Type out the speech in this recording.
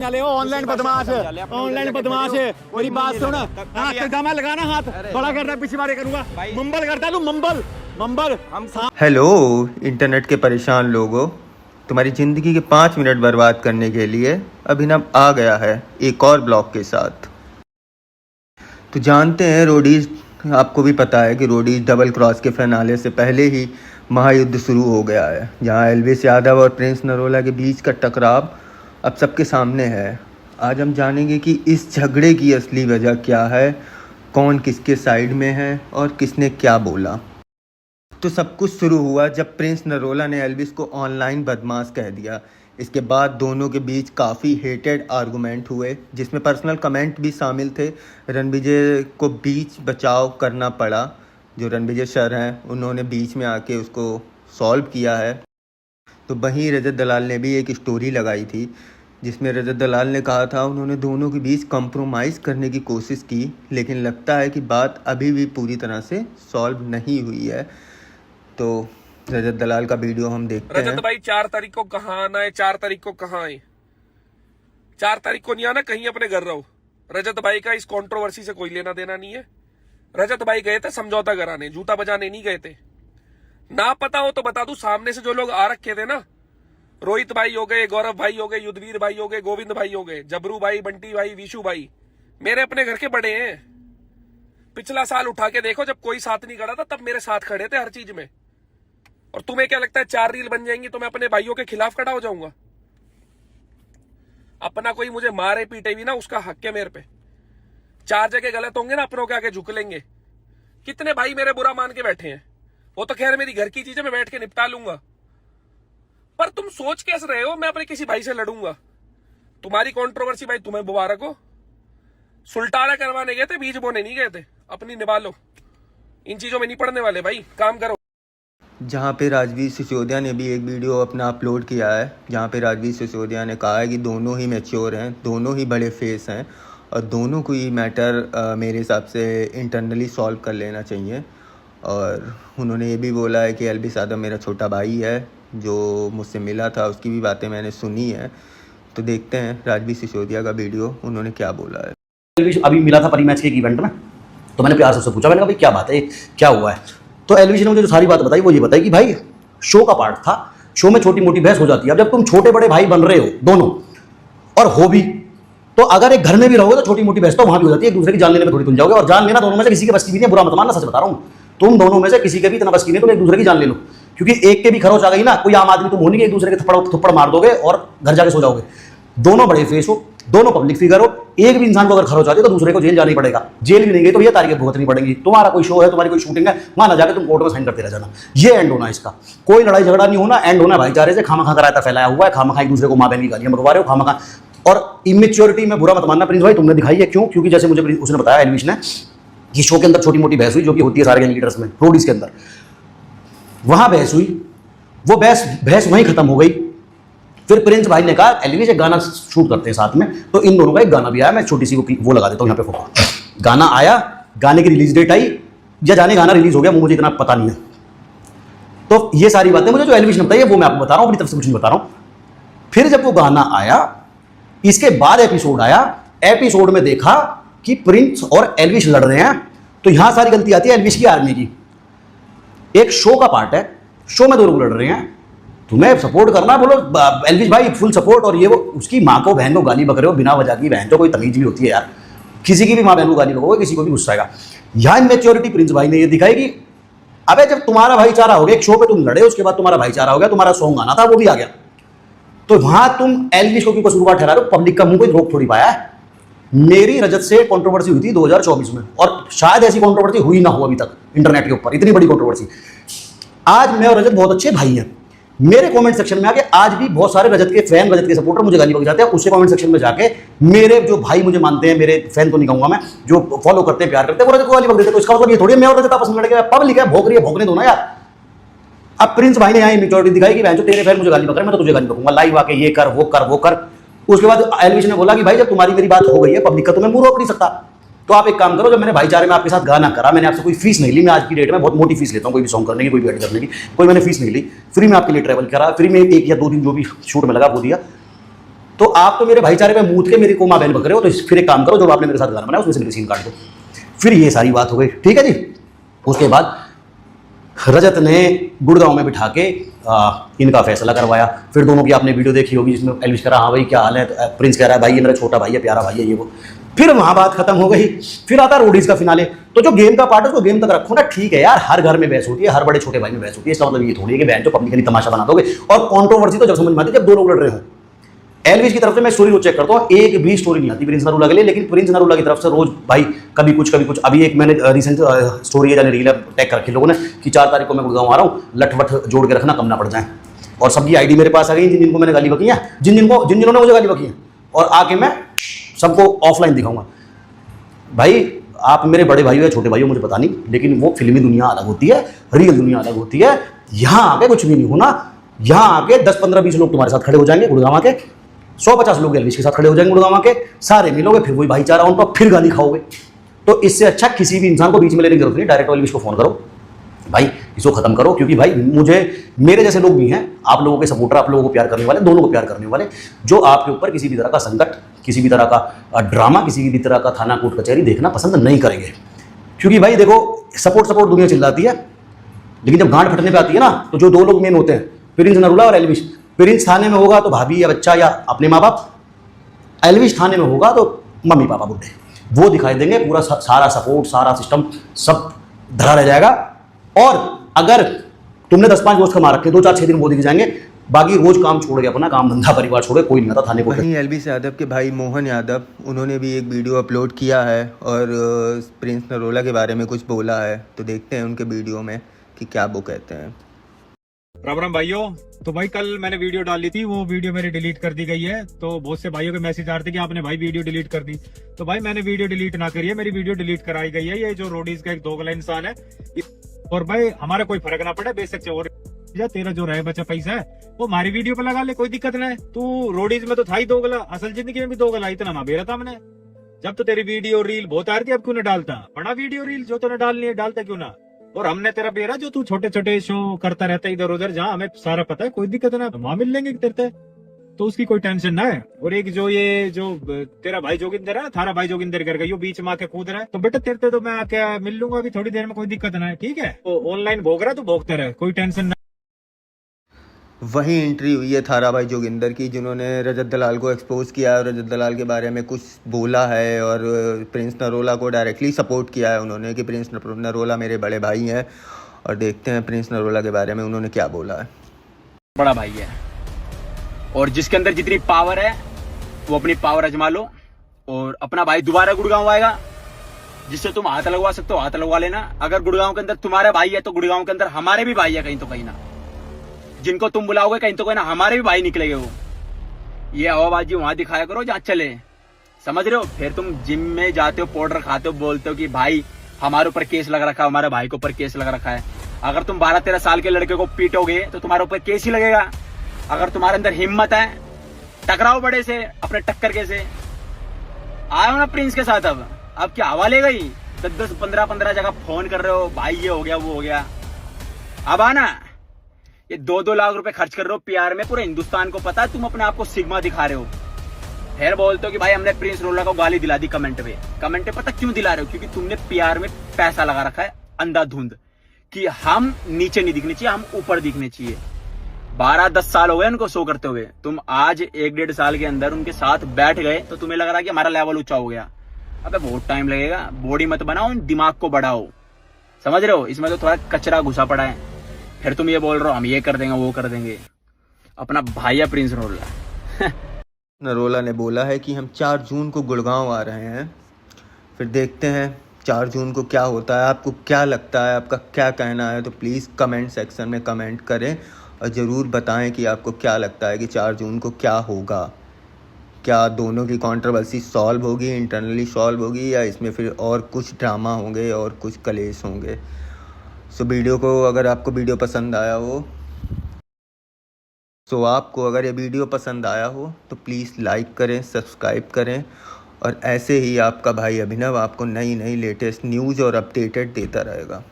Online बदमाश है, online बदमाश है। मेरी बात सुन, हाथ दामा लगाना, हाथ बड़ा करना, पीछे मारे करूंगा। मंबल करता तू, मंबल मंबल। हेलो इंटरनेट के परेशान लोगों, तुम्हारी ज़िंदगी के 5 मिनट बर्बाद करने के लिए अभिनव आ गया है एक और ब्लॉग के साथ। तो जानते हैं रोडीज, आपको भी पता है कि रोडीज डबल क्रॉस के फिनाले से पहले ही महायुद्ध शुरू हो गया है, जहां एल्विस यादव और प्रिंस नरोला के बीच का टकराव अब सबके सामने है। आज हम जानेंगे कि इस झगड़े की असली वजह क्या है, कौन किसके साइड में है और किसने क्या बोला। तो सब कुछ शुरू हुआ जब प्रिंस नरोला ने एल्विस को ऑनलाइन बदमाश कह दिया। इसके बाद दोनों के बीच काफ़ी हेटेड आर्गूमेंट हुए, जिसमें पर्सनल कमेंट भी शामिल थे। रणविजय को बीच बचाव करना पड़ा, जो रणविजय सर हैं उन्होंने बीच में आके उसको सॉल्व किया है। तो वहीं रजत दलाल ने भी एक स्टोरी लगाई थी, जिसमें रजत दलाल ने कहा था उन्होंने दोनों के बीच कंप्रोमाइज़ करने की कोशिश की, लेकिन लगता है कि बात अभी भी पूरी तरह से सॉल्व नहीं हुई है। तो रजत दलाल का वीडियो हम देखते हैं। रजत भाई 4 तारीख को कहाँ आना है, 4 तारीख को कहाँ आए? 4 तारीख को नहीं आना, कहीं अपने घर रहो। रजत भाई का इस कंट्रोवर्सी से कोई लेना देना नहीं है। रजत भाई गए थे समझौता कराने, जूता बजाने नहीं गए थे। ना पता हो तो बता दूं, सामने से जो लोग आ रखे थे ना, रोहित भाई हो गए, गौरव भाई हो गए, युद्धवीर भाई हो गए, गोविंद भाई हो गए, जबरू भाई, बंटी भाई, विशु भाई, मेरे अपने घर के बड़े हैं। पिछला साल उठा के देखो, जब कोई साथ नहीं खड़ा था तब मेरे साथ खड़े थे हर चीज में। और तुम्हें क्या लगता है 4 रील बन जाएंगी तो मैं अपने भाइयों के खिलाफ खड़ा हो जाऊंगा? अपना कोई मुझे मारे पीटे भी ना, उसका हक है मेरे पे। 4 जगह गलत होंगे ना, अपनों के आगे झुक लेंगे। कितने भाई मेरे बुरा मान के बैठे हैं, वो तो खैर मेरी घर की चीजें मैं बैठ के निपटा लूंगा। पर तुम सोच कैसे रहे हो मैं अपने किसी भाई से लड़ूंगा? तुम्हारी कंट्रोवर्सी भाई तुम्हें मुबारक हो। सुल्टाना करवाने गए थे, बीज बोने नहीं गए थे। अपनी निभा लो, इन चीजों में नहीं पड़ने वाले भाई, काम करो। जहाँ पे राजवीर सिसोदिया ने भी एक वीडियो अपना अपलोड किया है, जहाँ पे राजवीर सिसोदिया ने कहा है कि दोनों ही मैच्योर हैं, दोनों ही बड़े फेस हैं और दोनों को ही मैटर मेरे हिसाब से इंटरनली सॉल्व कर लेना चाहिए। और उन्होंने ये भी बोला है कि एल्विस यादव मेरा छोटा भाई है, जो मुझसे मिला था उसकी भी बातें मैंने सुनी है। तो देखते हैं राजवीर सिसोदिया का वीडियो, उन्होंने क्या बोला है। एल्विस अभी मिला था परी मैच के एक इवेंट में, तो मैंने प्यार से पूछा, मैंने कहा भाई क्या बात है, क्या हुआ है? तो एल्विस ने मुझे जो सारी बात बताई वो ये बताई कि भाई शो का पार्ट था, शो में छोटी मोटी बहस हो जाती है। अब जब तुम छोटे बड़े भाई बन रहे हो दोनों, और हो भी, तो अगर एक घर में भी रहोगे तो छोटी मोटी बहस तो वहां भी हो जाती है, एक दूसरे की जान लेने में थोड़ी तुम जाओगे। और जान लेना दोनों में से किसी के बस की भी नहीं, बुरा मत मानना, सच बता रहा हूं, तुम दोनों में से किसी के भी इतना बस की नहीं, तुम एक दूसरे की जान ले लो। क्योंकि एक के भी खरोच आ गई ना, कोई आम आदमी तुम हो नहीं कि एक दूसरे के थप्पड़ मार दोगे और घर जाके सो जाओगे। दोनों बड़े फेस हो, दोनों पब्लिक फिगर हो, एक भी इंसान को अगर खरोच आती है तो दूसरे को जेल जाना ही पड़ेगा। जेल भी नहीं गई तो ये तारीखें भुगतनी पड़ेंगी। तुम्हारा कोई शो है, तुम्हारी कोई शूटिंग है, वहां ना जाके तुम कोर्ट में साइन करते रह जाना। ये एंड होना इसका, कोई लड़ाई झगड़ा नहीं होना, एंड होना भाईचारे से। खामखा का रायता फैलाया हुआ है, खामखा एक दूसरे को माँ बहन की गालियां मरवा रहे हो खामखा। और इमेच्योरिटी में बुरा मत मानना प्रिंस भाई, तुमने दिखाई है। क्यों? क्योंकि जैसे मुझे उसने बताया एल्विस ने कि शो के अंदर छोटी मोटी बहस हुई, जो कि होती है सारे गैंग लीडर्स में, रोडीज के अंदर। वहां बहस हुई, वो बहस वहीं खत्म हो गई। फिर प्रिंस भाई ने कहा एल्विस एक गाना शूट करते हैं साथ में, तो इन दोनों का एक गाना भी आया। मैं छोटी सी वो लगा देता हूँ यहाँ पे फोटो। गाना आया, गाने की रिलीज डेट आई, या जाने गाना रिलीज हो गया, मुझे इतना पता नहीं है। तो ये सारी बातें मुझे जो एल्विस ने बताई है वो मैं आपको बता रहा हूँ, अपनी तरफ से कुछ नहीं बता रहा हूँ। फिर जब वो गाना आया, इसके बाद एपिसोड आया, एपिसोड में देखा कि प्रिंस और एल्विस लड़ रहे हैं। तो यहां सारी गलती आती है एल्विस की, आर्मी की। एक शो का पार्ट है, शो में 2 लोग लड़ रहे हैं, तुम्हें सपोर्ट करना, बोलो एल्विस भाई फुल सपोर्ट। और ये वो उसकी माँ को बहन को गाली बक रहे हो बिना वजह की, बहन तो कोई तमीज भी होती है यार, किसी की भी माँ बहन को गाली बकोगे किसी को भी गुस्सा आएगा। यहाँ इमेच्योरिटी प्रिंस भाई ने ये दिखाई कि अबे जब तुम्हारा भाईचारा हो गया, एक शो पे तुम लड़े, उसके बाद तुम्हारा भाईचारा हो गया, तुम्हारा सॉन्ग आना था वो भी आ गया, तो वहां तुम एल्विस को क्यों कसूरवार ठहरा रहे हो? पब्लिक का मुंह कोई रोक थोड़ी पाया है। मेरी रजत से कंट्रोवर्सी हुई थी 2024 में, और शायद ऐसी कंट्रोवर्सी हुई ना हो अभी तक इंटरनेट के ऊपर, इतनी बड़ी कंट्रोवर्सी। आज मैं और रजत बहुत अच्छे भाई हैं। मेरे कमेंट सेक्शन में आके आज भी बहुत सारे रजत के फैन, रजत के सपोर्टर मुझे गाली बक जाते हैं। उससे कमेंट सेक्शन में जाके मेरे जो भाई मुझे मानते हैं, मेरे फैन तो नहीं कहूंगा मैं, जो फॉलो करते हैं, प्यार करते हैं, वो रजत को गाली बक देते हैं। तो इसका मतलब ये थोड़ी मैं और रजत आपस में लड़ गए, पब्लिक है भोग रही है, भोगने दो ना यार। अब प्रिंस भाई ने यहाँ इमेच्योरिटी दिखाई कि जो तेरे फैन मुझे गाली बक रहे हैं, मैं तो तुझे गाली बकूंगा, लाइव आके ये कर वो कर वो कर। उसके बाद एल्विस ने बोला कि भाई जब तुम्हारी मेरी बात हो गई है, पब्लिक का तो मैं मुंह रोक नहीं सकता, तो आप एक काम करो, जब मैंने भाईचारे में आपके साथ गाना करा, मैंने आपसे कोई फीस नहीं ली। मैं आज की डेट में बहुत मोटी फीस लेता हूँ कोई भी सॉन्ग करने की, कोई भी एड करने की, कोई मैंने फीस नहीं ली, फ्री में आपके लिए ट्रैवल करा, फ्री में 1 या 2 दिन जो भी शूट में लगा वो दिया। तो आप तो मेरे भाईचारे पे मूत के मेरी को माँ बहन बक रहे हो, तो फिर एक काम करो, जो आपने मेरे साथ गाना बनाया उसमें से मेरी सीन काट दो। फिर ये सारी बात हो गई, ठीक है जी। उसके बाद रजत ने गुड़गांव में बिठा के इनका फैसला करवाया। फिर दोनों की आपने वीडियो देखी होगी जिसमें एल्विश कह रहा हाँ भाई क्या हाल है, तो प्रिंस कह रहा है भाई ये मेरा छोटा भाई है, प्यारा भाई है, ये वो। फिर वहां बात खत्म हो गई। फिर आता रोडीज का फिनाले। तो जो गेम का पार्ट है उसको गेम तक रखो ना, ठीक है यार, हर घर में बहस होती है, हर बड़े छोटे भाई में बहस होती है। इसका मतलब ये थोड़ी है कि बहन जो पब्लिकली तमाशा बना दोगे। और कंट्रोवर्सी तो जब समझ में आती है जब दो लोग लड़ रहे हो। एल्विश की तरफ से मैं स्टोरी रोज चेक करता हूँ, एक भी स्टोरी नहीं आती प्रिंस नरूला के लिए, लेकिन प्रिंस नरूला की तरफ से रोज भाई कभी कुछ कभी कुछ। अभी एक मैंने रिसेंट स्टोरी है जाने रील टैग कर रखी लोगों ने कि 4 तारीख को मैं गुड़गांव आ रहा हूँ, लटवट जोड़ के रखना कम ना पड़ जाए। और सबकी आईडी मेरे पास आ गई, जिन जिनको मैंने गाली बकी है, जिन जिन्होंने मुझे गाली बकी है, और आके मैं सबको ऑफलाइन दिखाऊंगा। भाई आप मेरे बड़े भाई हो या छोटे भाई हो मुझे पता नहीं, लेकिन वो फिल्मी दुनिया अलग होती है, रियल दुनिया अलग होती है। यहाँ आके कुछ भी नहीं होना, यहाँ आके 10 15 20 लोग तुम्हारे साथ खड़े हो जाएंगे गुड़गांव के, 150 लोग एल्विश के साथ खड़े हो जाएंगे गुड़गांव के, सारे मिलोगे, फिर वही भाईचारा उनका, फिर गाली खाओगे। तो इससे अच्छा किसी भी इंसान को बीच में लेने की जरूरत नहीं, डायरेक्ट एल्विश को फोन करो भाई, इसको खत्म करो। क्योंकि भाई मुझे मेरे जैसे लोग भी हैं, आप लोगों के सपोर्टर, आप लोगों को प्यार करने वाले, दोनों को प्यार करने वाले, जो आपके ऊपर किसी भी तरह का संकट, किसी भी तरह का ड्रामा, किसी भी तरह का थाना कोर्ट कचहरी देखना पसंद नहीं करेंगे। क्योंकि भाई देखो सपोर्ट दुनिया चिल्लाती है, लेकिन जब गांठ फटने पे आती है ना, तो जो 2 लोग मेन होते हैं, प्रिंस नरूला और एल्विश। प्रिंस थाने में होगा तो भाभी या बच्चा या अपने माँ बाप, एल्विश थाने में होगा तो मम्मी पापा बुढ़े, वो दिखाई देंगे। पूरा सारा सपोर्ट, सारा सिस्टम सब धरा रह जाएगा। और अगर तुमने 10-5 दोस्त कमा रखे, 2-4-6 दिन मोदी के जाएंगे, बाकी रोज काम छोड़ के अपना काम धंधा परिवार छोड़े कोई नहीं आता थाने को। वहीं एल्विश यादव के भाई मोहन यादव, उन्होंने भी एक वीडियो अपलोड किया है और प्रिंस नरोला के बारे में कुछ बोला है, तो देखते हैं उनके वीडियो में कि क्या वो कहते हैं। राम राम भाइयों। तो भाई कल मैंने वीडियो डाली थी, वो वीडियो मेरी डिलीट कर दी गई है। तो बहुत से भाइयों के मैसेज आ रहे थे कि आपने भाई वीडियो डिलीट कर दी। तो भाई मैंने वीडियो डिलीट ना करी है, मेरी वीडियो डिलीट कराई गई है। ये जो रोडीज का एक दोगला इंसान है, और भाई हमारा कोई फर्क ना पड़े, बेशक से और तेरा जो रहे बचा पैसा है वो हमारी वीडियो पे लगा ले, कोई दिक्कत नहीं। तू रोडीज में तो था ही दोगला, असल जिंदगी में भी दोगला, इतना ना बेरा था हमने। जब तो तेरी वीडियो रील बहुत आ रही थी, अब क्यों ना डालता? बड़ा वीडियो रील जो तूने डालनी है डालता क्यों ना? और हमने तेरा बेरा जो तू छोटे छोटे शो करता रहता है इधर उधर, जहाँ हमें सारा पता है, कोई दिक्कत ना, वहां मिल लेंगे तेरे, तो उसकी कोई टेंशन ना है। और एक जो ये जो तेरा भाई जोगिंदर है, थारा भाई जोगिंदर कर गई, बीच में आके कूद रहा है, तो बेटा तेरे तो मैं आके मिल लूंगा अभी थोड़ी देर में, कोई दिक्कत ना है, ठीक है? तो ऑनलाइन भोग रहा है तो भोगता रहे, कोई टेंशन ना। वहीं एंट्री हुई है थारा भाई जोगिंदर की, जिन्होंने रजत दलाल को एक्सपोज किया है और रजत दलाल के बारे में कुछ बोला है, और प्रिंस नरोला को डायरेक्टली सपोर्ट किया है उन्होंने कि प्रिंस नरोला मेरे बड़े भाई हैं। और देखते हैं प्रिंस नरोला के बारे में उन्होंने क्या बोला है। बड़ा भाई है, और जिसके अंदर जितनी पावर है वो अपनी पावर आजमा लो, और अपना भाई दोबारा गुड़गांव आएगा, जिससे तुम हाथ लगवा सकते हो हाथ लगवा लेना। अगर गुड़गांव के अंदर तुम्हारे भाई है तो गुड़गांव के अंदर हमारे भी भाई है, कहीं तो कहीं ना, जिनको तुम बुलाओगे कहीं तो कहीं ना हमारे भी भाई निकलेंगे। वो ये हवाबाजी वहां दिखाया करो जहाँ चले, समझ रहे हो? फिर तुम जिम में जाते हो, पाउडर खाते हो, बोलते हो कि भाई हमारे ऊपर केस लग रखा है, हमारे भाई के ऊपर केस लग रखा है। अगर तुम 12-13 साल के लड़के को पीटोगे तो तुम्हारे ऊपर केस ही लगेगा। अगर तुम्हारे अंदर हिम्मत है, टकराओ बड़े से, अपने टक्कर के से। आयो ना प्रिंस के साथ, अब क्या हवा ले गई? 10-10, 15-15 जगह फोन कर रहे हो, भाई ये हो गया वो हो गया। अब आना, ये 2-2 लाख रुपए खर्च कर रहे हो पीआर में, पूरे हिंदुस्तान को पता है तुम अपने आप को सिग्मा दिखा रहे हो। फिर बोलते हो कि भाई हमने प्रिंस नरोला को गाली दिला दी कमेंट पे पता क्यों दिला रहे हो? क्योंकि तुमने पीआर में पैसा लगा रखा है अंधाधुंध, कि हम नीचे नहीं दिखने चाहिए, हम ऊपर दिखने चाहिए। 12-10 साल हो गए उनको शो करते हुए, तुम आज 1-1.5 साल के अंदर उनके साथ बैठ गए तो तुम्हें लग रहा है कि हमारा लेवल ऊंचा हो गया। अबे बहुत टाइम लगेगा, बॉडी मत बनाओ, दिमाग को बढ़ाओ, समझ रहे हो? इसमें तो थोड़ा कचरा घुसा पड़ा है। फिर तुम ये बोल रहे हो हम ये कर देंगे वो कर देंगे। अपना भाई है प्रिंस नरोला। नरोला ने बोला है कि हम 4 जून को गुड़गांव आ रहे हैं, फिर देखते हैं 4 जून को क्या होता है। आपको क्या लगता है, आपका क्या कहना है, तो प्लीज़ कमेंट सेक्शन में कमेंट करें और ज़रूर बताएं कि आपको क्या लगता है कि 4 जून को क्या होगा। क्या दोनों की कंट्रोवर्सी सॉल्व होगी, इंटरनली सॉल्व होगी, या इसमें फिर और कुछ ड्रामा होंगे और कुछ कलेश होंगे। सो वीडियो को, अगर आपको वीडियो पसंद आया हो, अगर ये वीडियो पसंद आया हो तो प्लीज़ लाइक करें, सब्सक्राइब करें, और ऐसे ही आपका भाई अभिनव आपको नई नई लेटेस्ट न्यूज़ और अपडेटेड देता रहेगा।